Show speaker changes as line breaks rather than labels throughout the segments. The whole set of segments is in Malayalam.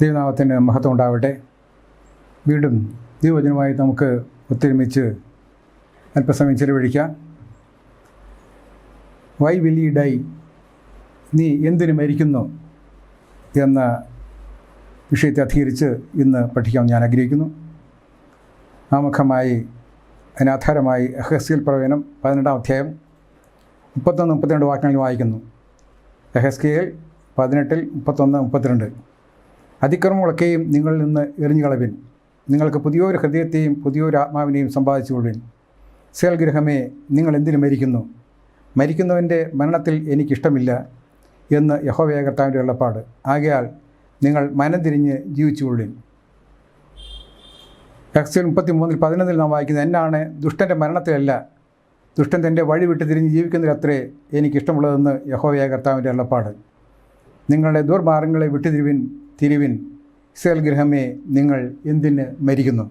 ദൈവനാമത്തിന് മഹത്വം ഉണ്ടാവട്ടെ. വീണ്ടും ദൈവവചനമായി നമുക്ക് ഒത്തൊരുമിച്ച് അല്പസമയം ചെലവഴിക്കാം. വൈ വിൽ യു ഡൈ, നീ എന്തിനു മരിക്കുന്നു എന്ന വിഷയത്തെ അധികരിച്ച് ഇന്ന് പഠിക്കാൻ ഞാൻ ആഗ്രഹിക്കുന്നു. ആമുഖമായി അതിനാധാരമായി എഹെസ്കേൽ പ്രവചനം 12-ാം അധ്യായം 31-32 വാക്യങ്ങളിൽ വായിക്കുന്നു. എഹെസ്കേൽ 18-31-32. അതിക്രമങ്ങളൊക്കെയും നിങ്ങളിൽ നിന്ന് എറിഞ്ഞുകളവിൻ, നിങ്ങൾക്ക് പുതിയൊരു ഹൃദയത്തെയും പുതിയൊരു ആത്മാവിനെയും സമ്പാദിച്ചുകൊള്ളുവിൻ. ഇസ്രായേൽ ഗൃഹമേ, നിങ്ങൾ എന്തിനു മരിക്കുന്നു? മരിക്കുന്നവൻ്റെ മരണത്തിൽ എനിക്കിഷ്ടമില്ല എന്ന് യഹോവയായ കർത്താവിൻ്റെ അരുളപ്പാട്. ആകയാൽ നിങ്ങൾ മനം തിരിഞ്ഞ് ജീവിച്ചുകൊള്ളുവിൻ. എഹെസ്കേൽ 33-11 നാം വായിക്കുന്നത്, എന്നാണ് ദുഷ്ടൻ്റെ മരണത്തിലല്ല, ദുഷ്ടൻ തൻ്റെ വഴി വിട്ട് തിരിഞ്ഞ് ജീവിക്കുന്നതിലത്രേ എനിക്കിഷ്ടമുള്ളതെന്ന് യഹോവയായ കർത്താവിൻ്റെ അരുളപ്പാട്. നിങ്ങളുടെ ദുർമാർഗ്ഗങ്ങളെ തിരിവിൻ, ഇസ്രായേൽ ഗൃഹമേ, നിങ്ങൾ എന്തിന് മരിക്കുന്നു?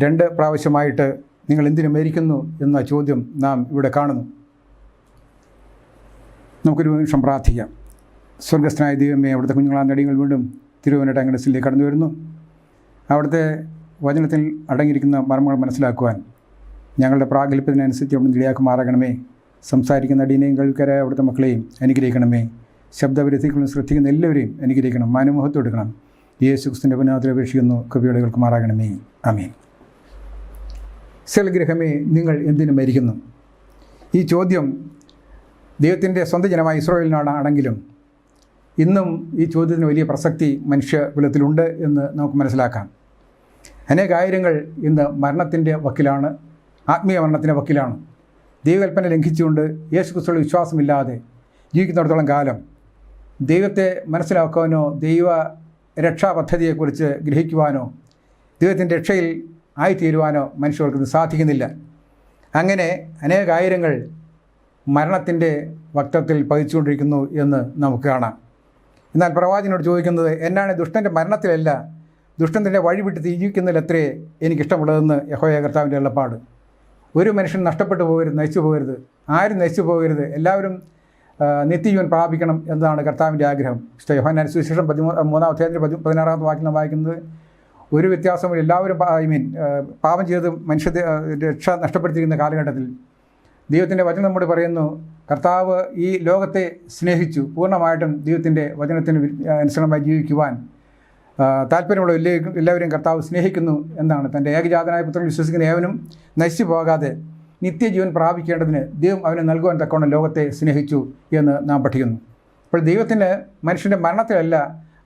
2 പ്രാവശ്യമായിട്ട് നിങ്ങൾ എന്തിനു മരിക്കുന്നു എന്ന ചോദ്യം നാം ഇവിടെ കാണുന്നു. നമുക്കൊരു നിമിഷം പ്രാർത്ഥിക്കാം. സ്വർഗസ്ഥനായ ദൈവമേ, അവിടുത്തെ കുഞ്ഞുങ്ങളാം നടികൾ വീണ്ടും തിരുവനന്തപുരം ടൈംസിലേക്ക് കടന്നു വരുന്നു. അവിടുത്തെ വചനത്തിൽ അടങ്ങിയിരിക്കുന്ന മർമ്മങ്ങൾ മനസ്സിലാക്കുവാൻ ഞങ്ങളുടെ പ്രാഗൽഭ്യത്തിനനുസരിച്ച് അവിടുന്ന് ഇടയാക്കുമാറാകണമേ. സംസാരിക്കുന്ന അടിയനെയും കേൾക്കാരായ അവിടുത്തെ മക്കളെയും അനുഗ്രഹിക്കണമേ. ശബ്ദവിരത്തികളും ശ്രദ്ധിക്കുന്ന എല്ലാവരെയും അനുഗ്രഹിക്കണം, മാനമോഹത്വം എടുക്കണം. യേശു ക്രിസ്തുവിൻ്റെ നാമത്തിൽ അപേക്ഷിക്കുന്നു, കൃപയോടെ കേൾക്കുമാറാകണമേ. ആമേൻ. ഇസ്രായേൽ ഗൃഹമേ, നിങ്ങൾ എന്തിനു മരിക്കുന്നു? ഈ ചോദ്യം ദൈവത്തിൻ്റെ സ്വന്തം ജനമായ ഇസ്രായേലിനാണെങ്കിലും ഇന്നും ഈ ചോദ്യത്തിന് വലിയ പ്രസക്തി മനുഷ്യകുലത്തിലുണ്ട് എന്ന് നമുക്ക് മനസ്സിലാക്കാം. അനേകായിരങ്ങൾ ഇന്ന് മരണത്തിൻ്റെ വക്കിലാണ്, ആത്മീയ മരണത്തിൻ്റെ വക്കിലാണ്. ദൈവകൽപ്പന ലംഘിച്ചുകൊണ്ട് യേശു ക്രിസ്തുവിൽ വിശ്വാസമില്ലാതെ ജീവിക്കുന്നിടത്തോളം കാലം ദൈവത്തെ മനസ്സിലാക്കുവാനോ ദൈവ രക്ഷാപദ്ധതിയെക്കുറിച്ച് ഗ്രഹിക്കുവാനോ ദൈവത്തിൻ്റെ രക്ഷയിൽ ആയിത്തീരുവാനോ മനുഷ്യർക്ക് സാധിക്കുന്നില്ല. അങ്ങനെ അനേകായിരങ്ങൾ മരണത്തിൻ്റെ വക്തത്തിൽ പതിച്ചുകൊണ്ടിരിക്കുന്നു എന്ന് നമുക്ക് കാണാം. എന്നാൽ പ്രവാചകനോട് ചോദിക്കുന്നത്, എന്നാണ് ദുഷ്ടൻ്റെ മരണത്തിലല്ല, ദുഷ്ടൻ തൻ്റെ വഴി വിട്ട് ജീവിക്കുന്നതിലത്രേ എനിക്കിഷ്ടമുള്ളതെന്ന് യഹോവയായ കർത്താവിൻ്റെ അരുളപ്പാട്. ഒരു മനുഷ്യൻ നഷ്ടപ്പെട്ടു പോകരുത്, നശിച്ചു പോകരുത്, ആരും നശിച്ചു പോകരുത്, എല്ലാവരും നിത്യജീവൻ പ്രാപിക്കണം എന്നതാണ് കർത്താവിൻ്റെ ആഗ്രഹം. യോഹന്നാൻ സുവിശേഷം 13-ാം അധ്യായത്തിൽ 16-ാമത്തെ വാക്യം നാം വായിക്കുന്നത്, ഒരു വ്യത്യാസവും എല്ലാവരും പാപം ചെയ്ത് മനുഷ്യ രക്ഷ നഷ്ടപ്പെടുത്തിയിരിക്കുന്ന കാലഘട്ടത്തിൽ ദൈവത്തിൻ്റെ വചനം നമ്മോട് പറയുന്നു, കർത്താവ് ഈ ലോകത്തെ സ്നേഹിച്ചു, പൂർണ്ണമായിട്ടും ദൈവത്തിൻ്റെ വചനത്തിന് അനുസരണമായി ജീവിക്കുവാൻ താല്പര്യമുള്ള എല്ലാവരെയും കർത്താവ് സ്നേഹിക്കുന്നു എന്നാണ്. തൻ്റെ ഏകജാതനായ പുത്രൻ വിശ്വസിക്കുന്ന ഏവനും നശിച്ചു പോകാതെ നിത്യജീവൻ പ്രാപിക്കേണ്ടതിന് ദൈവം അവനെ നൽകുവാൻ തക്കവണ്ണം ലോകത്തെ സ്നേഹിച്ചു എന്ന് നാം പഠിക്കുന്നു. അപ്പോൾ ദൈവത്തിന് മനുഷ്യൻ്റെ മരണത്തിലല്ല,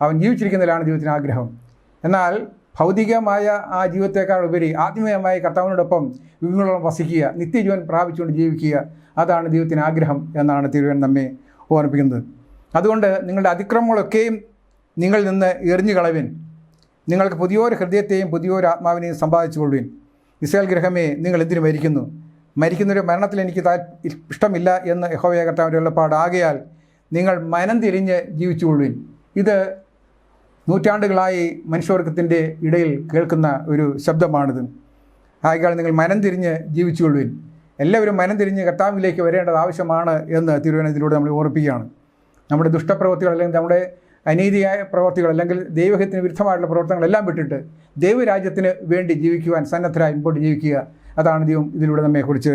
അവൻ ജീവിച്ചിരിക്കുന്നതിലാണ് ദൈവത്തിന് ആഗ്രഹം. എന്നാൽ ഭൗതികമായ ആ ജീവിതത്തേക്കാൾ ഉപരി ആത്മീയമായ കർത്താവിനോടൊപ്പം യുഗങ്ങളോളം വസിക്കുക, നിത്യജീവൻ പ്രാപിച്ചുകൊണ്ട് ജീവിക്കുക, അതാണ് ദൈവത്തിന് ആഗ്രഹം എന്നാണ് തിരുവൻ നമ്മെ ഓർമ്മിപ്പിക്കുന്നത്. അതുകൊണ്ട് നിങ്ങളുടെ അതിക്രമങ്ങളൊക്കെയും നിങ്ങളിൽ നിന്ന് എറിഞ്ഞു കളവിൻ, നിങ്ങൾക്ക് പുതിയൊരു ഹൃദയത്തെയും പുതിയൊരു ആത്മാവിനെയും സമ്പാദിച്ചു കൊള്ളുവിൻ. ഇസ്രായേൽ ഗൃഹമേ, നിങ്ങൾ എന്തിനു മരിക്കുന്നു? മരിക്കുന്നൊരു മരണത്തിൽ എനിക്ക് ഇഷ്ടമില്ല എന്ന് യഹോവയായ കർത്താവിൻ്റെ അരുളപ്പാട്. ആകയാൽ നിങ്ങൾ മനം തിരിഞ്ഞ് ജീവിച്ചു കൊള്ളുവിൻ. ഇത് നൂറ്റാണ്ടുകളായി മനുഷ്യവർഗത്തിൻ്റെ ഇടയിൽ കേൾക്കുന്ന ഒരു ശബ്ദമാണിത്. ആകയാൽ നിങ്ങൾ മനം തിരിഞ്ഞ് ജീവിച്ചു കൊള്ളുവിൻ. എല്ലാവരും മനം തിരിഞ്ഞ് കർത്താവിലേക്ക് വരേണ്ടത് ആവശ്യമാണ് എന്ന് തിരുവനന്തപുരത്തിലൂടെ നമ്മൾ ഓർപ്പിക്കുകയാണ്. നമ്മുടെ ദുഷ്ടപ്രവൃത്തികൾ അല്ലെങ്കിൽ നമ്മുടെ അനീതിയായ പ്രവർത്തികൾ അല്ലെങ്കിൽ ദൈവഹിതത്തിന് വിരുദ്ധമായിട്ടുള്ള പ്രവർത്തനങ്ങളെല്ലാം വിട്ടിട്ട് ദൈവരാജ്യത്തിന് വേണ്ടി ജീവിക്കുവാൻ സന്നദ്ധരായി മുമ്പോട്ട് ജീവിക്കുക, അതാണ് ദൈവം ഇതിലൂടെ നമ്മെക്കുറിച്ച്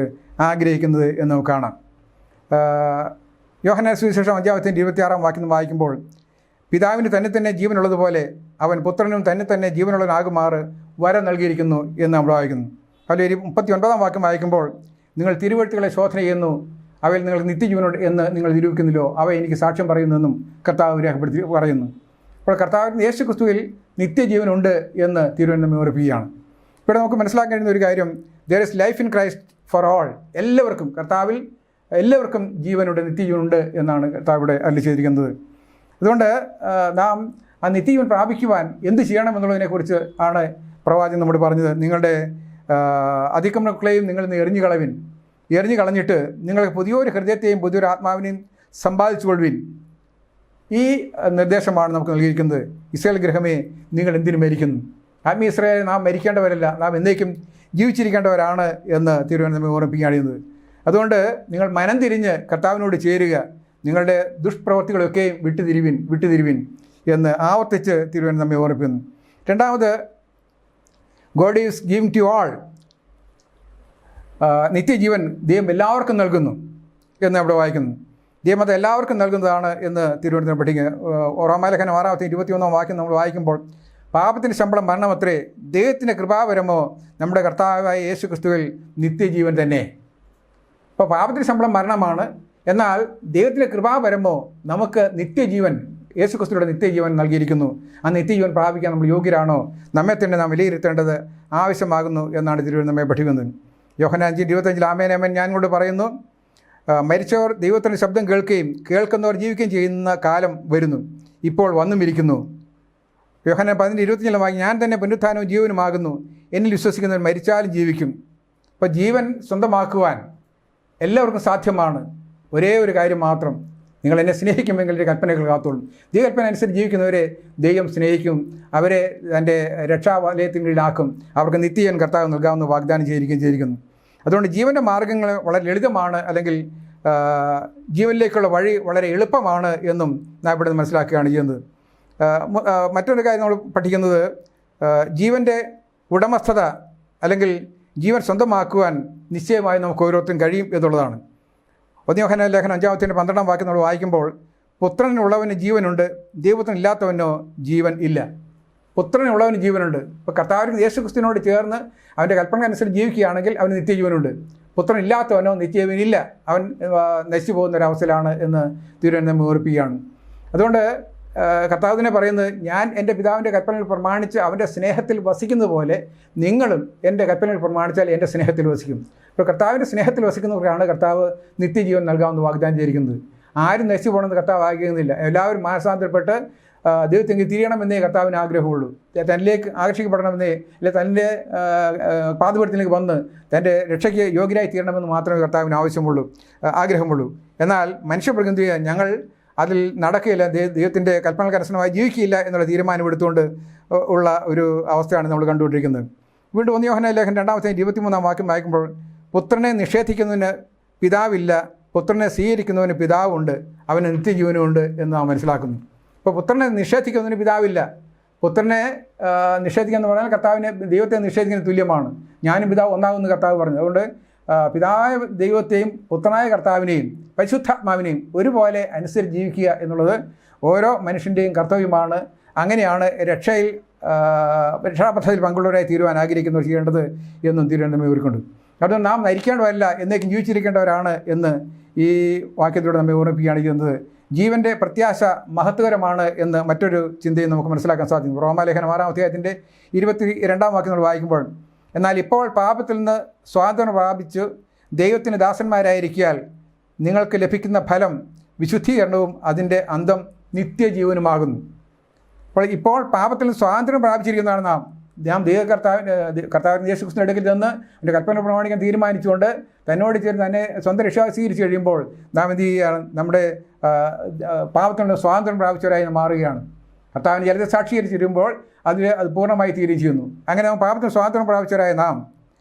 ആഗ്രഹിക്കുന്നത് എന്ന് നമുക്ക് കാണാം. യോഹന്നാൻ സുവിശേഷം 5-ാം 26-ാം വാക്യം വായിക്കുമ്പോൾ, പിതാവിന് തന്നെ ജീവനുള്ളതുപോലെ അവൻ പുത്രനും തന്നെ ജീവനുള്ളവനാകുമാറ് വരം നൽകിയിരിക്കുന്നു എന്ന് നമ്മൾ വായിക്കുന്നു. അതിൽ 39-ാം വാക്യം വായിക്കുമ്പോൾ, നിങ്ങൾ തിരുവെഴുത്തുകളെ ശോധന ചെയ്യുന്നു, അവയിൽ നിങ്ങൾക്ക് നിത്യജീവനുണ്ട് എന്ന് നിങ്ങൾ നിരൂപിക്കുന്നില്ലോ, അവ എനിക്ക് സാക്ഷ്യം പറയുന്നുവെന്നും കർത്താവ് രേഖപ്പെടുത്തി പറയുന്നു. അപ്പോൾ കർത്താവിന് യേശു ക്രിസ്തുവിൽ നിത്യജീവനുണ്ട് എന്ന് തിരുവനന്തപുരം ഓർപ്പിക്കുകയാണ്. ഇവിടെ നമുക്ക് മനസ്സിലാക്കേണ്ട ഒരു കാര്യം, there is life in Christ for all. എല്ലാവർക്കും, കർത്താവിൽ എല്ലാവർക്കും ജീവനുണ്ട്, നിത്യജീവനുണ്ട് എന്നാണ് കർത്താവ് ഇവിടെ അരുളി ചെയ്തിരിക്കുന്നത്. അതുകൊണ്ട് നാം ആ നിത്യജീവൻ പ്രാപിക്കുവാൻ എന്ത് ചെയ്യണമെന്നുള്ളതിനെക്കുറിച്ച് ആണ് പ്രവാചകൻ നമ്മോട് പറഞ്ഞത്. നിങ്ങളുടെ അതിക്രമങ്ങളെയും നിങ്ങൾ എറിഞ്ഞു കളഞ്ഞിട്ട് നിങ്ങൾക്ക് പുതിയൊരു ഹൃദയത്തെയും പുതിയൊരു ആത്മാവിനെയും സമ്പാദിച്ചു കൊള്ളുവിൻ. ഈ നിർദ്ദേശമാണ് നമുക്ക് നൽകിയിരിക്കുന്നത്. ഇസ്രായേൽ ഗൃഹമേ, നിങ്ങൾ എന്തിനു മരിക്കുന്നു? ആത്മീയ ഇസ്രായേൽ നാം മരിക്കേണ്ടവരല്ല, നാം എന്നേക്കും ജീവിച്ചിരിക്കേണ്ടവരാണ് എന്ന് തിരുവനന്തപുരം ഓർമ്മിപ്പിക്കുകയാണ് ചെയ്യുന്നത്. അതുകൊണ്ട് നിങ്ങൾ മനം തിരിഞ്ഞ് കർത്താവിനോട് ചേരുക, നിങ്ങളുടെ ദുഷ്പ്രവർത്തികളൊക്കെ വിട്ടുതിരിവിൻ. എന്ന് ആവർത്തിച്ച് തിരുവനന്തപുരം നമ്മെ ഓർമ്മിപ്പിക്കുന്നു. രണ്ടാമത്, God is giving to all. നിത്യജീവൻ ദൈവം എല്ലാവർക്കും നൽകുന്നു എന്ന് അവിടെ വായിക്കുന്നു. ദൈവം അത് എല്ലാവർക്കും നൽകുന്നതാണ് എന്ന് തിരുവനന്തപുരം പഠിക്കുക. റോമാലേഖനം 6:21 വാക്യം നമ്മൾ വായിക്കുമ്പോൾ, പാപത്തിൻ്റെ ശമ്പളം മരണമത്രേ, ദൈവത്തിൻ്റെ കൃപാവരമോ നമ്മുടെ കർത്താവായ യേശു ക്രിസ്തുവിൽ നിത്യജീവൻ തന്നെ. അപ്പോൾ പാപത്തിൻ്റെ ശമ്പളം മരണമാണ്, എന്നാൽ ദൈവത്തിൻ്റെ കൃപാവരമോ നമുക്ക് നിത്യജീവൻ, യേശു ക്രിസ്തുവിയുടെ നിത്യജീവൻ നൽകിയിരിക്കുന്നു. ആ നിത്യജീവൻ പ്രാപിക്കാൻ നമ്മൾ യോഗ്യരാണോ, നമ്മെ തന്നെ നാം വിലയിരുത്തേണ്ടത് ആവശ്യമാകുന്നു എന്നാണ് തിരുവനന്തപുരം നമ്മെ പഠിക്കുന്നത്. യോഹന്നാൻ 5:25 ആമേൻ ആമേൻ ഞാൻ കൊണ്ട് പറയുന്നു, മരിച്ചവർ ദൈവത്തിൻ്റെ ശബ്ദം കേൾക്കുകയും കേൾക്കുന്നവർ ജീവിക്കുകയും ചെയ്യുന്ന കാലം വരുന്നു, ഇപ്പോൾ വന്നുമിരിക്കുന്നു. യോഹന്നാൻ 10:25 വാങ്ങി, ഞാൻ തന്നെ പുനരുത്ഥാനവും ജീവനുമാകുന്നു, എന്നിൽ വിശ്വസിക്കുന്നവർ മരിച്ചാലും ജീവിക്കും. അപ്പോൾ ജീവൻ സ്വന്തമാക്കുവാൻ എല്ലാവർക്കും സാധ്യമാണ്. ഒരേ ഒരു കാര്യം മാത്രം, നിങ്ങൾ എന്നെ സ്നേഹിക്കുമെങ്കിൽ എൻ്റെ കൽപ്പനകൾ കാത്തോളും. ദൈവകൽപ്പന അനുസരിച്ച് ജീവിക്കുന്നവരെ ദൈവം സ്നേഹിക്കും, അവരെ തൻ്റെ രക്ഷാവലയത്തിന് കീഴിലാക്കും, അവർക്ക് നിത്യജീവൻ കർത്താവ് നൽകാമെന്ന് വാഗ്ദാനം ചെയ്തിരിക്കുന്നു. അതുകൊണ്ട് ജീവൻ്റെ മാർഗ്ഗങ്ങൾ വളരെ ലളിതമാണ്, അല്ലെങ്കിൽ ജീവനിലേക്കുള്ള വഴി വളരെ എളുപ്പമാണ് എന്നും നാം ഇവിടെ മനസ്സിലാക്കുകയാണ് ചെയ്യുന്നത്. മറ്റൊരു കാര്യം നമ്മൾ പഠിക്കുന്നത്, ജീവൻ്റെ ഉടമസ്ഥത അല്ലെങ്കിൽ ജീവൻ സ്വന്തമാക്കുവാൻ നിശ്ചയമായി നമുക്ക് ഓരോരുത്തരും കഴിയും എന്നുള്ളതാണ്. 1 യോഹന്നാൻ ലേഖനം 5:12 വാക്യം നമ്മൾ വായിക്കുമ്പോൾ, പുത്രനുള്ളവന് ജീവനുണ്ട്, ദൈവത്തിനില്ലാത്തവനോ ജീവൻ ഇല്ല. പുത്രനുള്ളവന് ജീവനുണ്ട്. ഇപ്പോൾ കർത്താവിന് യേശു ക്രിസ്തുവിനോട് ചേർന്ന് അവൻ്റെ കൽപ്പന അനുസരിച്ച് ജീവിക്കുകയാണെങ്കിൽ അവന് നിത്യജീവനുണ്ട്. പുത്രനില്ലാത്തവനോ നിത്യജീവനില്ല, അവൻ നശിച്ചു പോകുന്ന ഒരവസ്ഥയിലാണ് എന്ന് തിരുവനന്തപുരം ഓർപ്പിക്കുകയാണ്. അതുകൊണ്ട് കർത്താവിനെ പറയുന്നത്, ഞാൻ എൻ്റെ പിതാവിൻ്റെ കൽപ്പനകൾ പ്രമാണിച്ച് അവൻ്റെ സ്നേഹത്തിൽ വസിക്കുന്നത് പോലെ നിങ്ങളും എൻ്റെ കൽപ്പനകൾ പ്രമാണിച്ചാൽ എൻ്റെ സ്നേഹത്തിൽ വസിക്കും. ഇപ്പോൾ കർത്താവിൻ്റെ സ്നേഹത്തിൽ വസിക്കുന്നവർക്കാണ് കർത്താവ് നിത്യജീവൻ നൽകാമെന്ന് വാഗ്ദാനം ചെയ്തിരിക്കുന്നത്. ആരും നശിച്ചു പോകണമെന്ന് കർത്താവ് ആഗ്രഹിക്കുന്നില്ല. എല്ലാവരും മാനസാന്തരപ്പെട്ട് ദൈവത്തെങ്കിൽ തിരിയണമെന്നേ കർത്താവിന് ആഗ്രഹമുള്ളൂ. തന്നിലേക്ക് ആകർഷിക്കപ്പെടണമെന്നേ, അല്ലെ തൻ്റെ പാദപീഠത്തിലേക്ക് വന്ന് തൻ്റെ രക്ഷയ്ക്ക് യോഗ്യരായി തീരണമെന്ന് മാത്രമേ കർത്താവിന് ആഗ്രഹമുള്ളൂ. എന്നാൽ മനുഷ്യപ്രകൃതി ഞങ്ങൾ അതിൽ നടക്കുകയില്ല, ദൈവത്തിൻ്റെ കൽപ്പനകൾക്ക് അനുസരണമായി ജീവിക്കുകയില്ല എന്നുള്ള തീരുമാനമെടുത്തുകൊണ്ട് ഉള്ള ഒരു അവസ്ഥയാണ് നമ്മൾ കണ്ടുകൊണ്ടിരിക്കുന്നത്. വീണ്ടും 1 യോഹന്നാൻ ലേഖനം 2:23 വാക്യം വായിക്കുമ്പോൾ, പുത്രനെ നിഷേധിക്കുന്നതിന് പിതാവില്ല, പുത്രനെ സ്വീകരിക്കുന്നവന് പിതാവുണ്ട്, അവന് നിത്യജീവനുമുണ്ട് എന്ന് നാം മനസ്സിലാക്കുന്നു. ഇപ്പോൾ പുത്രനെ നിഷേധിക്കുന്നതിന് പിതാവില്ല. പുത്രനെ നിഷേധിക്കുക എന്ന് പറഞ്ഞാൽ കർത്താവിനെ, ദൈവത്തെ നിഷേധിക്കുന്നതിന് തുല്യമാണ്. ഞാനും പിതാവ് ഒന്നാകുമെന്ന് കർത്താവ് പറഞ്ഞു. അതുകൊണ്ട് പിതാവായ ദൈവത്തെയും പുത്രനായ കർത്താവിനെയും പരിശുദ്ധാത്മാവിനെയും ഒരുപോലെ അനുസരിച്ച് ജീവിക്കുക എന്നുള്ളത് ഓരോ മനുഷ്യൻ്റെയും കർത്തവ്യമാണ്. അങ്ങനെയാണ് രക്ഷാപദ്ധതിയിൽ പങ്കുള്ളവരായി തീരുവാൻ ആഗ്രഹിക്കുന്നവർ ചെയ്യേണ്ടത് എന്നും തിരുവനന്തപുരം ഒരുക്കുണ്ട്. അതുകൊണ്ട് നാം മരിക്കേണ്ടവരല്ല, എന്നേക്കും ജീവിച്ചിരിക്കേണ്ടവരാണ് എന്ന് ഈ വാക്യത്തിലൂടെ നമ്മെ ഓർമ്മിപ്പിക്കുകയാണ് ചെയ്യുന്നത്. ജീവൻ്റെ പ്രത്യാശ മഹത്വകരമാണ് എന്ന് മറ്റൊരു ചിന്തയും നമുക്ക് മനസ്സിലാക്കാൻ സാധിക്കും. റോമാലേഖനം 6:22 വാക്യം നമ്മൾ വായിക്കുമ്പോൾ, എന്നാൽ ഇപ്പോൾ പാപത്തിൽ നിന്ന് സ്വാതന്ത്ര്യം പ്രാപിച്ച് ദൈവത്തിന് ദാസന്മാരായിരിക്കാൽ നിങ്ങൾക്ക് ലഭിക്കുന്ന ഫലം വിശുദ്ധീകരണവും അതിൻ്റെ അന്തം നിത്യജീവനുമാകുന്നു. ഇപ്പോൾ പാപത്തിൽ നിന്ന് സ്വാതന്ത്ര്യം പ്രാപിച്ചിരിക്കുന്നതാണ് നാം കർത്താവിന് യേശു ക്രിസ്തുവിന്റെ അടുക്കൽ ചെന്ന് എൻ്റെ കൽപ്പന പ്രമാണിക്കാൻ തീരുമാനിച്ചുകൊണ്ട് തന്നോട് ചേർന്ന് തന്നെ സ്വന്തം രക്ഷ സ്വീകരിച്ചു കഴിയുമ്പോൾ നാം എന്ത് ചെയ്യുകയാണ്? നമ്മുടെ പാപത്തിൽ നിന്ന് സ്വാതന്ത്ര്യം പ്രാപിച്ചവരായി മാറുകയാണ്. കർത്താവിന് ജലത്തെ സാക്ഷീകരിച്ച് വരുമ്പോൾ അത് പൂർണ്ണമായി തീരുകയും ചെയ്യുന്നു. അങ്ങനെ നാം പാപത്തിന് സ്വാതന്ത്ര്യം പ്രാപിച്ചവരായ നാം,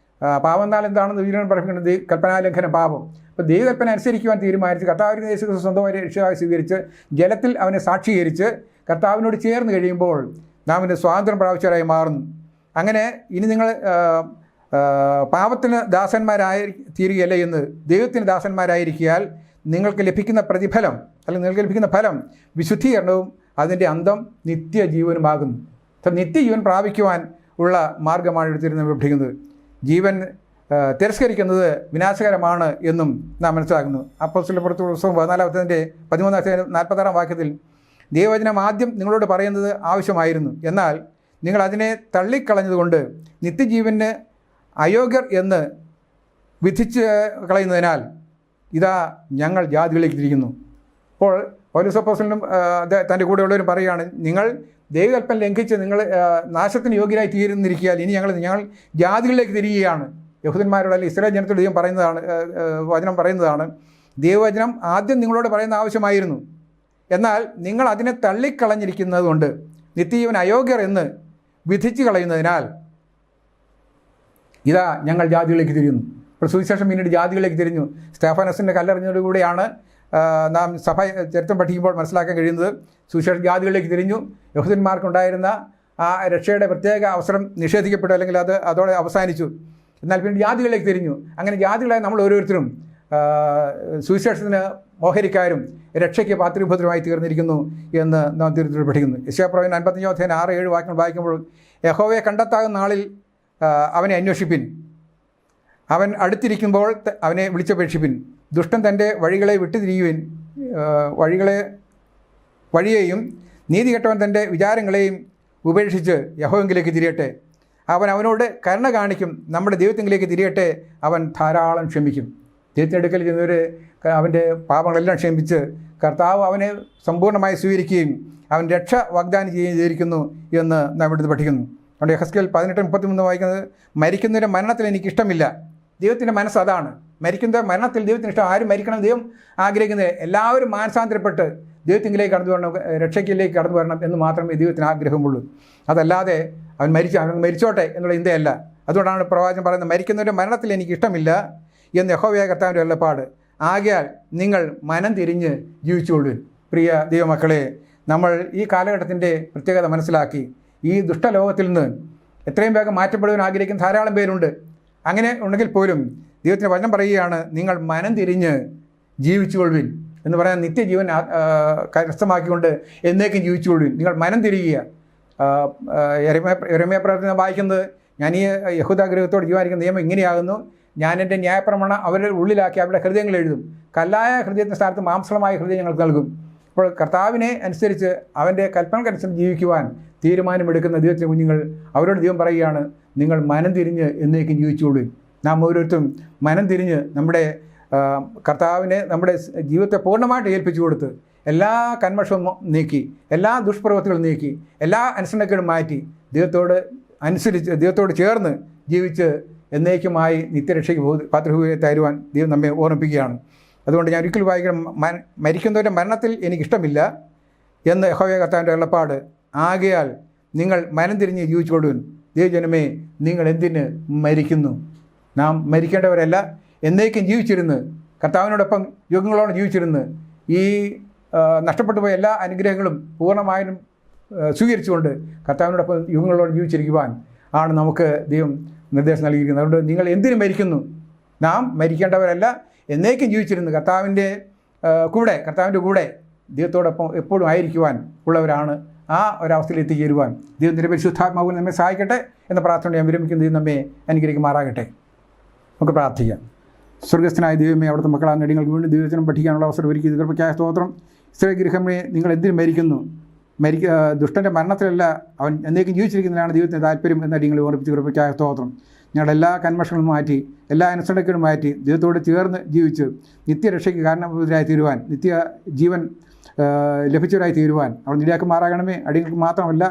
പാപം എന്നാൽ എന്താണെന്ന് വീരൻ പഠിപ്പിക്കുന്നത് കൽപ്പനാലംഘനം പാപം. അപ്പോൾ ദൈവകൽപ്പന അനുസരിക്കുവാൻ തീരുമാനിച്ച് കർത്താവിന് യേശു ക്രിസ്തു സ്വന്തമായി രക്ഷയായി സ്വീകരിച്ച് ജലത്തിൽ അവനെ സാക്ഷീകരിച്ച് കർത്താവിനോട് ചേർന്ന് കഴിയുമ്പോൾ നാം ഇതിൻ്റെ സ്വാതന്ത്ര്യം പ്രാപിച്ചവരായി മാറുന്നു. അങ്ങനെ ഇനി നിങ്ങൾ പാപത്തിന് ദാസന്മാരായി തീരുകയല്ല എന്ന് ദൈവത്തിന് ദാസന്മാരായിരിക്കാൽ നിങ്ങൾക്ക് ലഭിക്കുന്ന പ്രതിഫലം അല്ലെങ്കിൽ നിങ്ങൾക്ക് ലഭിക്കുന്ന ഫലം വിശുദ്ധീകരണവും അതിൻ്റെ അന്തം നിത്യജീവനുമാകുന്നു. നിത്യജീവൻ പ്രാപിക്കുവാൻ ഉള്ള മാർഗ്ഗമാണ് എടുത്തിരുന്ന് പഠിക്കുന്നത്. ജീവൻ തിരസ്കരിക്കുന്നത് വിനാശകരമാണ് എന്നും നാം മനസ്സിലാക്കുന്നു. അപ്പോസ്തലരുടെ പ്രവൃത്തികളുടെ പുസ്തകം 14-13 വാക്യത്തിൽ ദൈവവചനം ആദ്യം നിങ്ങളോട് പറയുന്നത് ആവശ്യമായിരുന്നു, എന്നാൽ നിങ്ങൾ അതിനെ തള്ളിക്കളഞ്ഞതുകൊണ്ട് നിത്യജീവന് അയോഗ്യർ എന്ന് വിധിച്ച് കളയുന്നതിനാൽ ഇതാ ഞങ്ങൾ ജാതികളിലേക്ക് തിരിക്കുന്നു. അപ്പോൾ പൗലോസ് അപ്പോസ്തലനും തൻ്റെ കൂടെയുള്ളവരും പറയുകയാണ്, നിങ്ങൾ ദൈവകൽപ്പന ലംഘിച്ച് നിങ്ങൾ നാശത്തിന് യോഗ്യരായി തീരുന്നിരിക്കാൻ ഇനി ഞങ്ങൾ ജാതികളിലേക്ക് തിരികുകയാണ്. യഹൂദന്മാരോട് അല്ലെങ്കിൽ ഇസ്രായേൽ ജനത്തോട് ദൈവം വചനം പറയുന്നതാണ്, ദൈവവചനം ആദ്യം നിങ്ങളോട് പറയുന്ന ആവശ്യമായിരുന്നു, എന്നാൽ നിങ്ങൾ അതിനെ തള്ളിക്കളഞ്ഞിരിക്കുന്നത് കൊണ്ട് നിത്യജീവൻ അയോഗ്യർ എന്ന് വിധിച്ചു കളയുന്നതിനാൽ ഇതാ ഞങ്ങൾ ജാതികളിലേക്ക് തിരിയുന്നു. ഇപ്പോൾ സുവിശേഷം പിന്നീട് ജാതികളിലേക്ക് തിരിഞ്ഞു. സ്തെഫാനസിൻ്റെ കല്ലെറിഞ്ഞതോടുകൂടിയാണ് നാം സഭ ചരിത്രം പഠിക്കുമ്പോൾ മനസ്സിലാക്കാൻ കഴിയുന്നത് സുവിശേഷ ജാതികളിലേക്ക് തിരിഞ്ഞു. യഹൂദന്മാർക്കുണ്ടായിരുന്ന ആ രക്ഷയുടെ പ്രത്യേക അവസരം നിഷേധിക്കപ്പെട്ടു, അല്ലെങ്കിൽ അതോടെ അവസാനിച്ചു. എന്നാൽ പിന്നെ ജാതികളിലേക്ക് തിരിഞ്ഞു. അങ്ങനെ ജാതികളായ നമ്മൾ ഓരോരുത്തരും സുവിശേഷത്തിന് ഓഹരിക്കാരും രക്ഷയ്ക്ക് പാത്രീഭൂതരുമായി തീർന്നിരിക്കുന്നു എന്ന് നാം തിരുത്തി പഠിക്കുന്നു. യെശയ്യാപ്രവചനം 55:6-7 വാക്യങ്ങൾ വായിക്കുമ്പോൾ, യഹോവയെ കണ്ടെത്താകുന്ന നാളിൽ അവനെ അന്വേഷിപ്പിൻ, അവൻ അടുത്തിരിക്കുമ്പോൾ അവനെ വിളിച്ചപേക്ഷിപ്പിൻ. ദുഷ്ടൻ തൻ്റെ വഴികളെ വിട്ടുതിരിയുവിൻ, വഴിയെയും നീതികെട്ടവൻ തൻ്റെ വിചാരങ്ങളെയും ഉപേക്ഷിച്ച് യഹോവെങ്കിലേക്ക് തിരിയട്ടെ. അവനോട് കരുണ കാണിക്കും, നമ്മുടെ ദൈവത്തെങ്കിലേക്ക് തിരിയട്ടെ, അവൻ ധാരാളം ക്ഷമിക്കും. ദൈവത്തിനടുക്കൽ ചെന്നവർ അവൻ്റെ പാപങ്ങളെല്ലാം ക്ഷമിച്ച് കർത്താവ് അവനെ സമ്പൂർണ്ണമായി സ്വീകരിക്കുകയും അവൻ രക്ഷ വാഗ്ദാനം ചെയ്യുകയും ചെയ്തിരിക്കുന്നു എന്ന് നാം ഇവിടുന്ന് പഠിക്കുന്നു. അതുകൊണ്ട് യെഹെസ്കേൽ 18:33 വായിക്കുന്നത്, മരിക്കുന്നവരുടെ മരണത്തിൽ എനിക്കിഷ്ടമില്ല. ദൈവത്തിൻ്റെ മനസ്സ് അതാണ്. മരിക്കുന്ന മരണത്തിൽ ദൈവത്തിന് ഇഷ്ടം. ആരും മരിക്കണം ദൈവം ആഗ്രഹിക്കുന്നത് എല്ലാവരും മാനസാന്തരപ്പെട്ട് ദൈവത്തിലേക്ക് കടന്നു വരണം, രക്ഷയ്ക്കിലേക്ക് കടന്നു വരണം എന്ന് മാത്രമേ ദൈവത്തിന് ആഗ്രഹമുള്ളൂ. അതല്ലാതെ അവൻ മരിച്ചോട്ടെ എന്നുള്ള ചിന്തയല്ല. അതുകൊണ്ടാണ് പ്രവാചകൻ പറയുന്നത്, മരിക്കുന്നവരുടെ മരണത്തിൽ എനിക്ക് ഇഷ്ടമില്ല എന്ന് യഹോവയായ കർത്താവിൻ്റെ അരുളപ്പാട്. ആകയാൽ നിങ്ങൾ മനം തിരിഞ്ഞ് ജീവിച്ചുകൊള്ളുവിൻ. പ്രിയ ദൈവമക്കളെ, നമ്മൾ ഈ കാലഘട്ടത്തിൻ്റെ പ്രത്യേകത മനസ്സിലാക്കി ഈ ദുഷ്ടലോകത്തിൽ നിന്ന് എത്രയും വേഗം മാറ്റപ്പെടുവാൻ ആഗ്രഹിക്കുന്ന ധാരാളം പേരുണ്ട്. അങ്ങനെ ഉണ്ടെങ്കിൽ പോലും ദൈവത്തിൻ്റെ വചനം പറയുകയാണ്, നിങ്ങൾ മനം തിരിഞ്ഞ് ജീവിച്ചുകൊള്ളുവിൻ എന്ന് പറയാൻ നിത്യജീവൻ കരസ്ഥമാക്കിക്കൊണ്ട് എന്നേക്കും ജീവിച്ചുകൊള്ളുവിൻ. നിങ്ങൾ മനം തിരിയുക. യെരമ്യാ പ്രവചനം വായിക്കുന്നത്, ഞാൻ ഈ യഹൂദഗൃഹത്തോട് ജീവനിക്കുന്ന നിയമം ഇങ്ങനെയാകുന്നു, ഞാൻ എൻ്റെ ന്യായപ്രമാണം അവരുടെ ഉള്ളിലാക്കി അവരുടെ ഹൃദയങ്ങൾ എഴുതും, കല്ലായ ഹൃദയത്തിൻ്റെ സ്ഥാനത്ത് മാംസളമായ ഹൃദയം ഞങ്ങൾക്ക് നൽകും. അപ്പോൾ കർത്താവിനെ അനുസരിച്ച് അവൻ്റെ കൽപ്പനക്കനുസരിച്ച് ജീവിക്കുവാൻ തീരുമാനമെടുക്കുന്ന ദൈവത്തിൻ്റെ കുഞ്ഞുങ്ങൾ അവരോട് ദൈവം പറയുകയാണ്, നിങ്ങൾ മനം തിരിഞ്ഞ് എന്നേക്കും ജീവിച്ചുകൊള്ളുവിൻ. നാം ഓരോരുത്തരും മനം തിരിഞ്ഞ് നമ്മുടെ കർത്താവിനെ നമ്മുടെ ജീവിതത്തെ പൂർണ്ണമായിട്ട് ഏൽപ്പിച്ചു കൊടുത്ത് എല്ലാ കന്മഷവും നീക്കി, എല്ലാ ദുഷ്പ്രവൃത്തികളും നീക്കി, എല്ലാ അനുസരണക്കേടും മാറ്റി ദൈവത്തോട് ചേർന്ന് ജീവിച്ച് എന്നേക്കുമായി നിത്യരക്ഷയ്ക്ക് പാത്രഭൂമിയെ തരുവാൻ ദൈവം നമ്മെ ഓർമ്മിപ്പിക്കുകയാണ്. അതുകൊണ്ട് ഞാൻ ഒരിക്കലും വായിക്കണം, മരിക്കുന്നവരുടെ മരണത്തിൽ എനിക്കിഷ്ടമില്ല എന്ന് യഹോവയായ കർത്താവിൻ്റെ അരുളപ്പാട്. ആകയാൽ നിങ്ങൾ മനം തിരിഞ്ഞ് ജീവിച്ചുകൊള്ളുവിൻ. ദൈവജനമേ, നിങ്ങൾ എന്തിന് മരിക്കുന്നു? നാം മരിക്കേണ്ടവരല്ല, എന്നേക്കും ജീവിച്ചിരുന്ന് കർത്താവിനോടൊപ്പം യുഗങ്ങളോളം ജീവിച്ചിരുന്ന് ഈ നഷ്ടപ്പെട്ടു പോയ എല്ലാ അനുഗ്രഹങ്ങളും പൂർണ്ണമായും സ്വീകരിച്ചുകൊണ്ട് കർത്താവിനോടൊപ്പം യുഗങ്ങളോളം ജീവിച്ചിരിക്കുവാൻ ആണ് നമുക്ക് ദൈവം നിർദ്ദേശം നൽകിയിരിക്കുന്നത്. അതുകൊണ്ട് നിങ്ങൾ എന്തിനു മരിക്കുന്നു? നാം മരിക്കേണ്ടവരല്ല, എന്നേക്കും ജീവിച്ചിരുന്ന് കർത്താവിൻ്റെ കൂടെ ദൈവത്തോടൊപ്പം എപ്പോഴും ആയിരിക്കുവാൻ ഉള്ളവരാണ്. ആ ഒരവസ്ഥയിൽ എത്തിച്ചേരുവാൻ ദൈവത്തിൻ്റെ പരിശുദ്ധാത്മാവിൽ നമ്മെ സഹായിക്കട്ടെ എന്ന പ്രാർത്ഥന ഞാൻ വിരമിക്കുന്ന ദൈവം നമ്മെ അനുഗ്രഹിക്കുമാറാകട്ടെ. നമുക്ക് പ്രാർത്ഥിക്കാം. സ്വർഗസ്ഥനായ ദൈവമേ, അവിടുത്തെ മക്കളായ നടികൾക്ക് വീണ്ടും ദൈവത്തിനും പഠിക്കാനുള്ള അവസരം ഒരുക്കി കൃപയ്ക്കായ സ്തോത്രം. ഇസ്രായേൽഗൃഹമേ, നിങ്ങൾ എന്തിനു മരിക്കുന്നു? ദുഷ്ടൻ്റെ മരണത്തിലല്ല, അവൻ എന്നേക്കും ജീവിച്ചിരിക്കുന്നതിനാണ് ദൈവത്തിന് താല്പര്യം എന്ന അടിയങ്ങൾ ഓർപ്പിച്ച് കൃപയ്ക്കായ സ്തോത്രം. ഞങ്ങളുടെ എല്ലാ കന്മഷങ്ങളും മാറ്റി, എല്ലാ അനുസരണക്കേടും മാറ്റി ദൈവത്തോട് ചേർന്ന് ജീവിച്ച് നിത്യരക്ഷയ്ക്ക് കാരണഭൂതരായി തീരുവാൻ, നിത്യ ജീവൻ ലഭിച്ചവരായി തീരുവാൻ അവിടെ ഇടയാക്കുമാറാകണമേ. അടിയങ്ങൾക്ക് മാത്രമല്ല,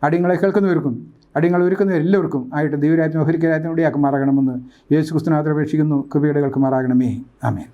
അടിയങ്ങളെ കേൾക്കുന്നവർക്കും അടിയങ്ങൾ ഒരുക്കുന്നവരെല്ലാവർക്കും ആയിട്ട് ദൈവരാജ്യം ഓഹരിക്കരാജ്യം ഇടയാക്കുമാറാകണമെന്ന് യേശു ക്രിസ്തുവിനെ അപേക്ഷിക്കുന്നു. കൃപയുടെ കേൾക്കുമാറാകണമേ. ആമേൻ.